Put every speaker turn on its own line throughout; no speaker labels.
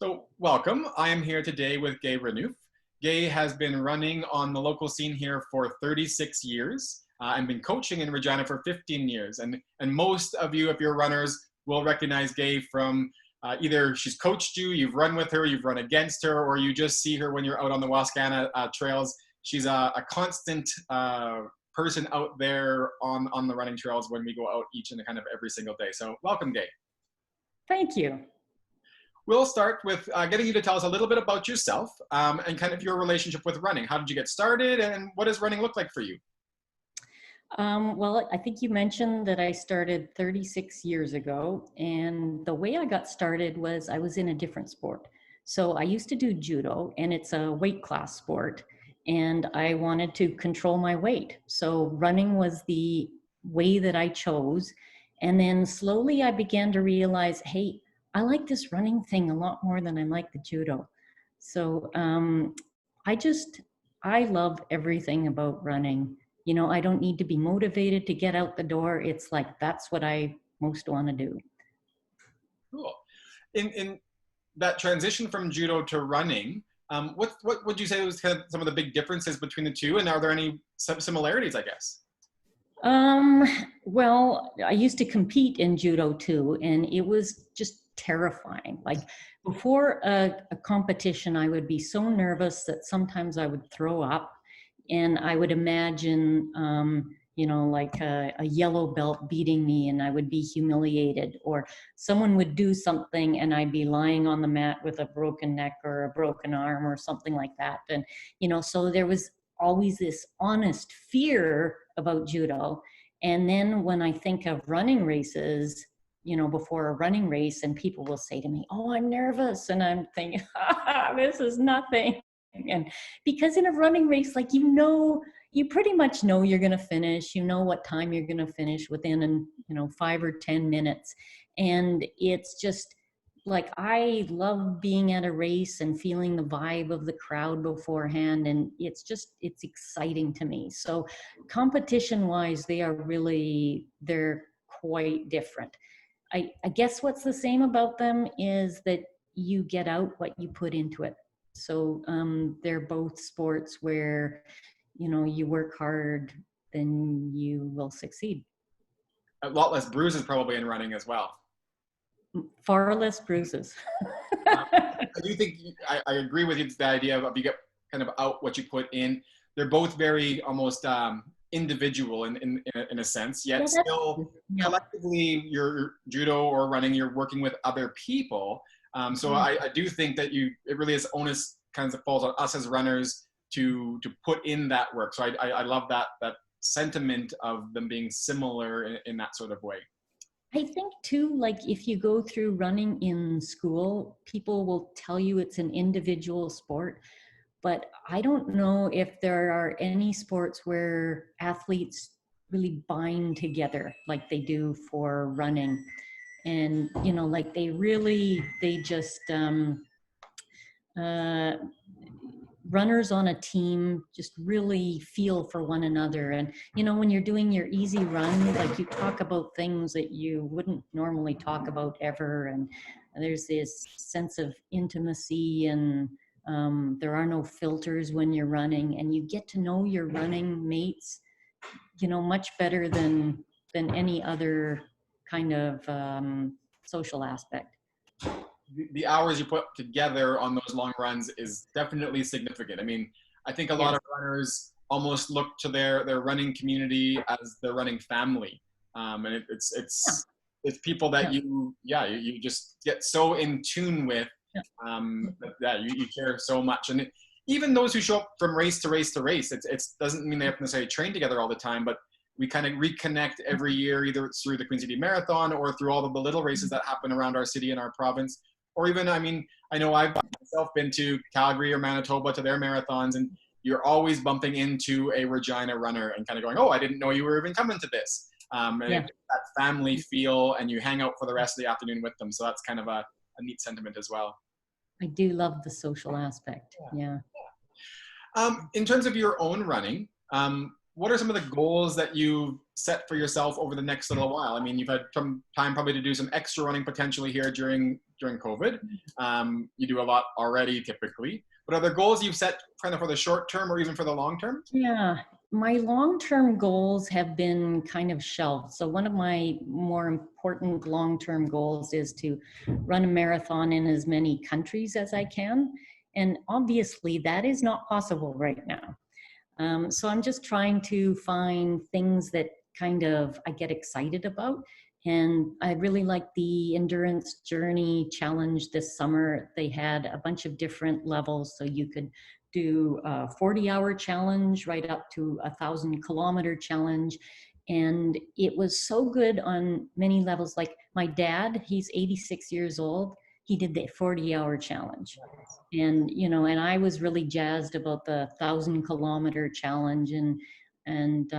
So, welcome. I am here today with Gay Renouf. Gay has been running on the local scene here for 36 years and been coaching in Regina for 15 years. And most of you, if you're runners, will recognize Gay from either she's coached you, you've run with her, you've run against her, or you just see her when you're out on the Wascana trails. She's a constant person out there on the running trails when we go out each and kind of every single day. So, welcome, Gay.
Thank you.
We'll start with getting you to tell us a little bit about yourself and kind of your relationship with running. How did you get started and what does running look like for you?
Well, I think you mentioned that I started 36 years ago, and the way I got started was I was in a different sport. So I used to do judo, and it's a weight class sport, and I wanted to control my weight. So running was the way that I chose. And then slowly I began to realize, hey, I like this running thing a lot more than I like the judo. So I love everything about running. You know, I don't need to be motivated to get out the door. It's like, that's what I most want to do.
Cool. In that transition from judo to running, what would you say was kind of some of the big differences between the two? And are there any similarities, I guess?
Well, I used to compete in judo too, and it was just terrifying. Like before a competition, I would be so nervous that sometimes I would throw up, and I would imagine, like a yellow belt beating me, and I would be humiliated, or someone would do something and I'd be lying on the mat with a broken neck or a broken arm or something like that. And, so there was always this honest fear about judo. And then when I think of running races, before a running race, and people will say to me, "Oh, I'm nervous." And I'm thinking, this is nothing. And because in a running race, like, you pretty much know you're going to finish, what time you're going to finish within, 5 or 10 minutes. And it's just like, I love being at a race and feeling the vibe of the crowd beforehand. And it's exciting to me. So competition wise, they're quite different. I guess what's the same about them is that you get out what you put into it. So they're both sports where, you work hard, then you will succeed.
A lot less bruises probably in running as well.
Far less bruises.
I do think I agree with you. It's the idea of you get kind of out what you put in. They're both very almost individual in a sense, yet still collectively, your judo or running, you're working with other people. So I do think that it really is onus kind of falls on us as runners to put in that work. So I love that sentiment of them being similar in that sort of way.
I think too, like if you go through running in school, people will tell you it's an individual sport, but I don't know if there are any sports where athletes really bind together like they do for running. And, like they just, runners on a team just really feel for one another. And, when you're doing your easy run, like you talk about things that you wouldn't normally talk about ever. And there's this sense of intimacy, and there are no filters when you're running, and you get to know your running mates, much better than any other kind of social aspect.
The hours you put together on those long runs is definitely significant. I mean, I think a lot of runners almost look to their running community as their running family. And it's people that you just get so in tune with, that you care so much. And even those who show up from race to race to race, it doesn't mean they have to necessarily train together all the time, but we kind of reconnect every year, either it's through the Queen City Marathon or through all of the little races that happen around our city and our province. Or even, I mean, I know I've myself been to Calgary or Manitoba to their marathons, and you're always bumping into a Regina runner and kind of going, "Oh, I didn't know you were even coming to this." That family feel, and you hang out for the rest of the afternoon with them. So that's kind of a neat sentiment as well.
I do love the social aspect. Yeah.
In terms of your own running, what are some of the goals that you've set for yourself over the next little while? I mean, you've had some time probably to do some extra running potentially here during during COVID. You do a lot already typically, but are there goals you've set kind of for the short term or even for the long term?
Yeah, my long-term goals have been kind of shelved. So one of my more important long-term goals is to run a marathon in as many countries as I can. And obviously that is not possible right now. So I'm just trying to find things that kind of I get excited about. And I really like the endurance journey challenge this summer. They had a bunch of different levels. So you could do a 40-hour challenge right up to 1,000-kilometer challenge. And it was so good on many levels. Like my dad, he's 86 years old. He did the 40-hour challenge. And, you know, and I was really jazzed about the 1,000-kilometer challenge and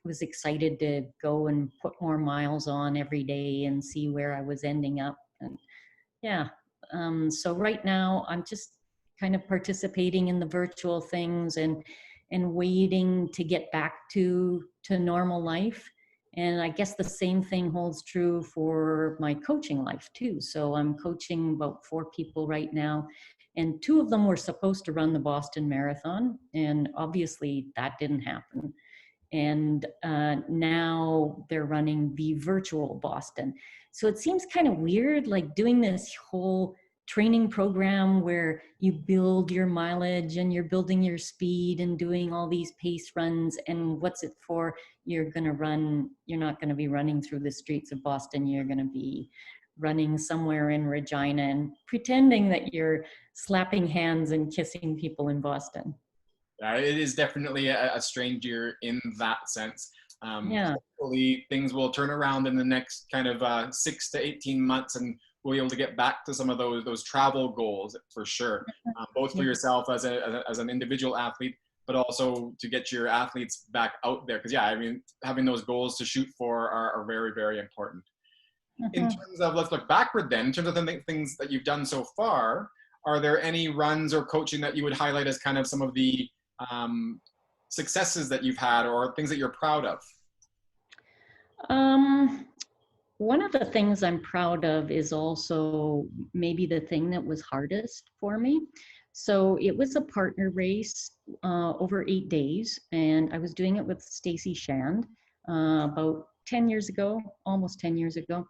was excited to go and put more miles on every day and see where I was ending up. And yeah, so right now I'm just kind of participating in the virtual things and waiting to get back to normal life. And I guess the same thing holds true for my coaching life too. So I'm coaching about 4 people right now, and 2 of them were supposed to run the Boston Marathon, and obviously that didn't happen. And now they're running the virtual Boston. So it seems kind of weird, like doing this whole training program where you build your mileage and you're building your speed and doing all these pace runs. And what's it for? You're going to run, you're not going to be running through the streets of Boston. You're going to be running somewhere in Regina and pretending that you're slapping hands and kissing people in Boston.
It is definitely a strange year in that sense.
Yeah.
Hopefully things will turn around in the next kind of 6 to 18 months, and we'll be able to get back to some of those travel goals for sure, both for yourself as an individual athlete, but also to get your athletes back out there. Because yeah, I mean, having those goals to shoot for are very, very important. In terms of, let's look backward then, in terms of the things that you've done so far, are there any runs or coaching that you would highlight as kind of some of the successes that you've had or things that you're proud of?
One of the things I'm proud of is also maybe the thing that was hardest for me. So it was a partner race over 8 days, and I was doing it with Stacy Shand about 10 years ago, almost 10 years ago.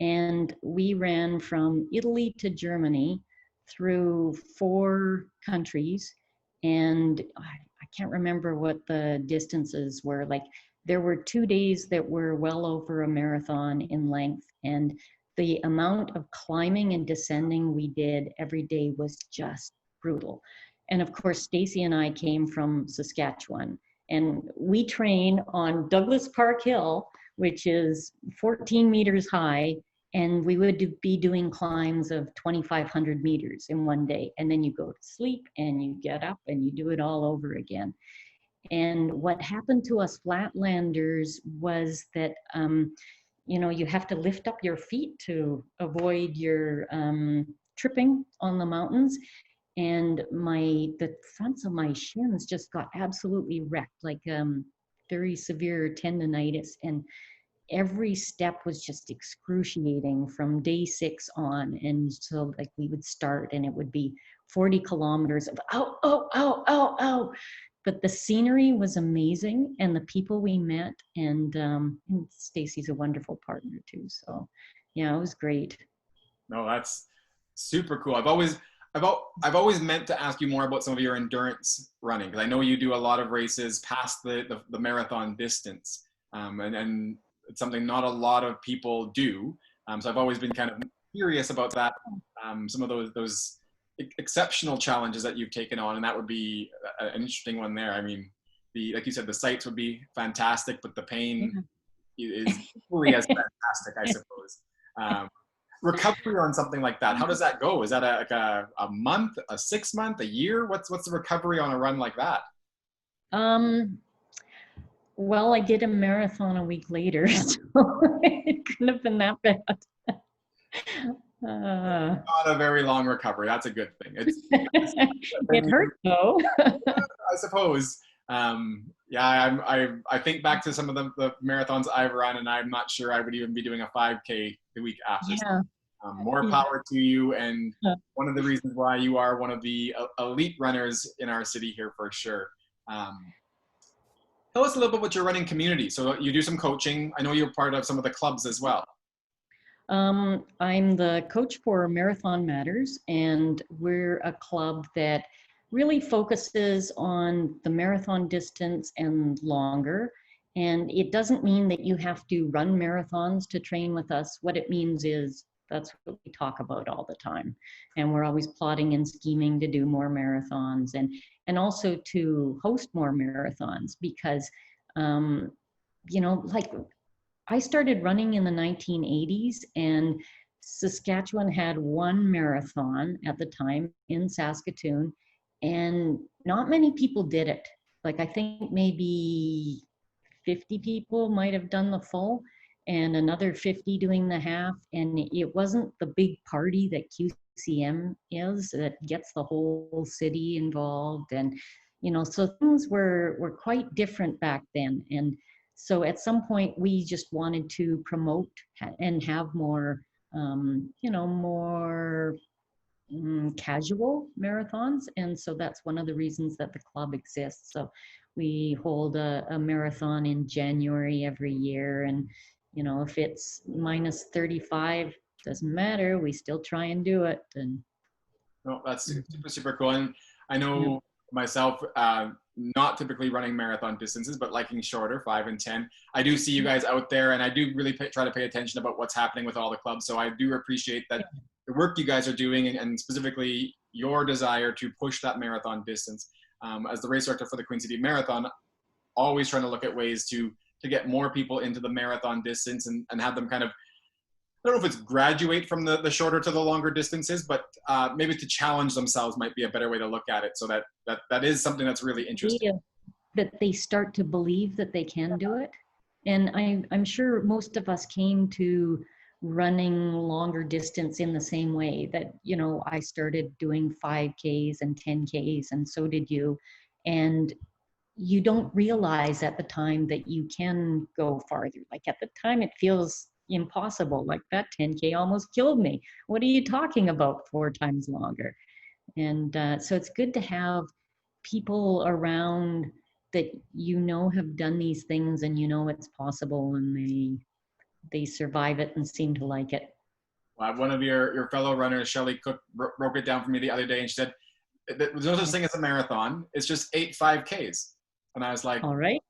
And we ran from Italy to Germany through 4 countries. And I can't remember what the distances were. Like there were 2 days that were well over a marathon in length. And the amount of climbing and descending we did every day was just brutal. And of course, Stacy and I came from Saskatchewan, and we train on Douglas Park Hill, which is 14 meters high. And we would be doing climbs of 2,500 meters in one day. And then you go to sleep and you get up and you do it all over again. And what happened to us flatlanders was that, you know, you have to lift up your feet to avoid your tripping on the mountains. And the fronts of my shins just got absolutely wrecked, like very severe tendonitis. And every step was just excruciating from day 6 on. And so like we would start and it would be 40 kilometers of ow, ow, ow, ow, ow. But the scenery was amazing and the people we met, and Stacy's a wonderful partner too. So yeah, it was great.
No, that's super cool. I've always meant to ask you more about some of your endurance running, because I know you do a lot of races past the marathon distance, and it's something not a lot of people do. So I've always been kind of curious about that. Some of those exceptional challenges that you've taken on, and that would be an interesting one there. I mean, like you said, the sights would be fantastic, but the pain is equally as fantastic, I suppose. Recovery on something like that, how does that go? Is that a month, a 6 month, a year? What's the recovery on a run like that?
Well, I did a marathon a week later, so it couldn't have been that bad.
Not a very long recovery. That's a good thing.
It hurt though.
I suppose. Yeah, I think back to some of the marathons I've run, and I'm not sure I would even be doing a 5K the week after.
Yeah.
More power to you, and one of the reasons why you are one of the elite runners in our city here for sure. Tell us a little bit about your running community. So you do some coaching. I know you're part of some of the clubs as well.
I'm the coach for Marathon Matters, and we're a club that really focuses on the marathon distance and longer. And it doesn't mean that you have to run marathons to train with us. What it means is that's what we talk about all the time. And we're always plotting and scheming to do more marathons and also to host more marathons because, like I started running in the 1980s, and Saskatchewan had one marathon at the time in Saskatoon, and not many people did it. Like I think maybe 50 people might have done the full and another 50 doing the half. And it wasn't the big party that QCM is that gets the whole city involved. And, so things were quite different back then. And so at some point we just wanted to promote and have more, more casual marathons. And so that's one of the reasons that the club exists. So we hold a marathon in January every year. And, if it's minus 35, doesn't matter. We still try and do it. And
no, that's super, super cool. And I know myself, not typically running marathon distances, but liking shorter, 5 and 10. I do see you guys out there, and I do really try to pay attention about what's happening with all the clubs. So I do appreciate that the work you guys are doing, and specifically your desire to push that marathon distance. As the race director for the Queen City Marathon, always trying to look at ways to get more people into the marathon distance and have them kind of, I don't know if it's graduate from the shorter to the longer distances, but maybe to challenge themselves might be a better way to look at it. So that is something that's really interesting.
That they start to believe that they can do it. And I'm sure most of us came to running longer distance in the same way that, I started doing 5Ks and 10Ks, and so did you. And you don't realize at the time that you can go farther. Like at the time, it feels impossible. Like that 10K almost killed me. What are you talking about 4 times longer? And so it's good to have people around that have done these things and it's possible, and they survive it and seem to like it.
One of your fellow runners, Shelley Cook, broke it down for me the other day, and she said, there's no such thing as a marathon. It's just 8 5Ks. And I was like, all right,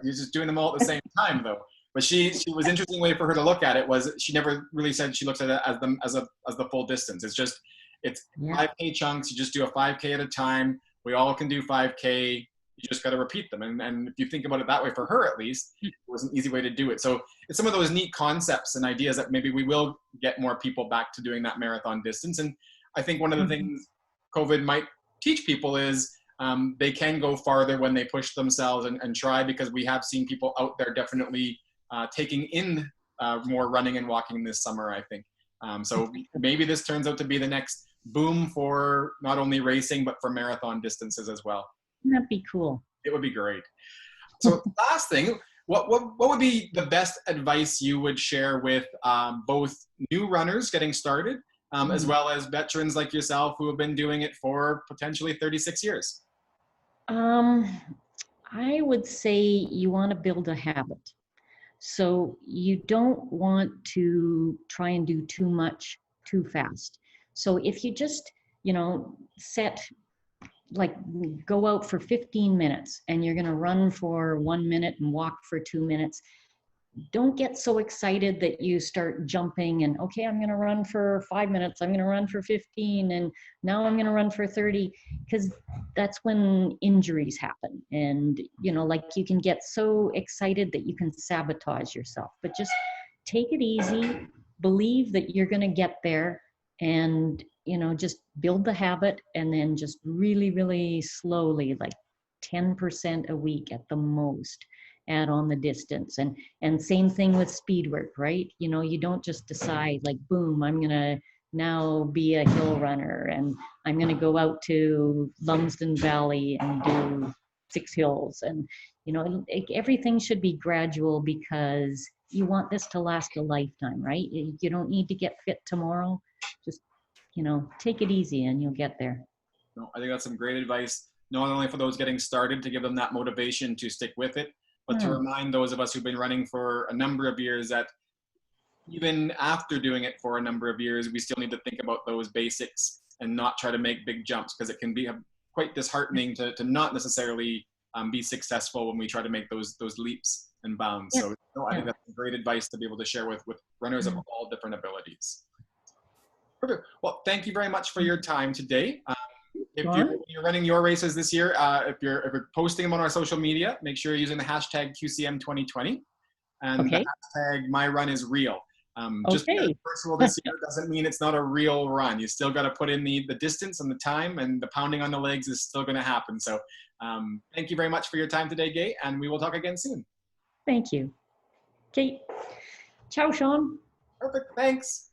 you're just doing them all at the same time, though. But she was interesting way for her to look at it was she never really said she looks at it as the full distance. It's 5K chunks. You just do a 5K at a time. We all can do 5K. You just got to repeat them. And if you think about it that way, for her at least, it was an easy way to do it. So it's some of those neat concepts and ideas that maybe we will get more people back to doing that marathon distance. And I think one of the things COVID might teach people is they can go farther when they push themselves and try, because we have seen people out there definitely taking in more running and walking this summer, I think. So maybe this turns out to be the next boom for not only racing, but for marathon distances as well.
That'd be cool.
It would be great. So last thing, what would be the best advice you would share with both new runners getting started, as well as veterans like yourself who have been doing it for potentially 36 years?
I would say you want to build a habit. So you don't want to try and do too much too fast. So if you just, go out for 15 minutes and you're going to run for 1 minute and walk for 2 minutes, don't get so excited that you start jumping and, okay, I'm going to run for 5 minutes. I'm going to run for 15. And now I'm going to run for 30, because that's when injuries happen. And, you can get so excited that you can sabotage yourself, but just take it easy, believe that you're going to get there, and, just build the habit, and then just really, really slowly, like 10% a week at the most, add on the distance. And same thing with speed work, right? You don't just decide like, boom, I'm gonna now be a hill runner and I'm gonna go out to Lumsden Valley and do 6 hills. And everything should be gradual, because you want this to last a lifetime, right? You don't need to get fit tomorrow. Just, take it easy and you'll get there.
No, I think that's some great advice, not only for those getting started to give them that motivation to stick with it, but to remind those of us who've been running for a number of years that even after doing it for a number of years, we still need to think about those basics and not try to make big jumps, because it can be quite disheartening to not necessarily be successful when we try to make those leaps and bounds. So I think that's great advice to be able to share with runners of all different abilities. Perfect. Well, thank you very much for your time today. If you're running your races this year, if you're posting them on our social media, make sure you're using the hashtag QCM2020 and the hashtag MyRunIsReal. Just because it's virtual this year doesn't mean it's not a real run. You still got to put in the distance and the time, and the pounding on the legs is still going to happen. So thank you very much for your time today, Gay, and we will talk again soon.
Thank you. Okay. Ciao, Sean.
Perfect. Thanks.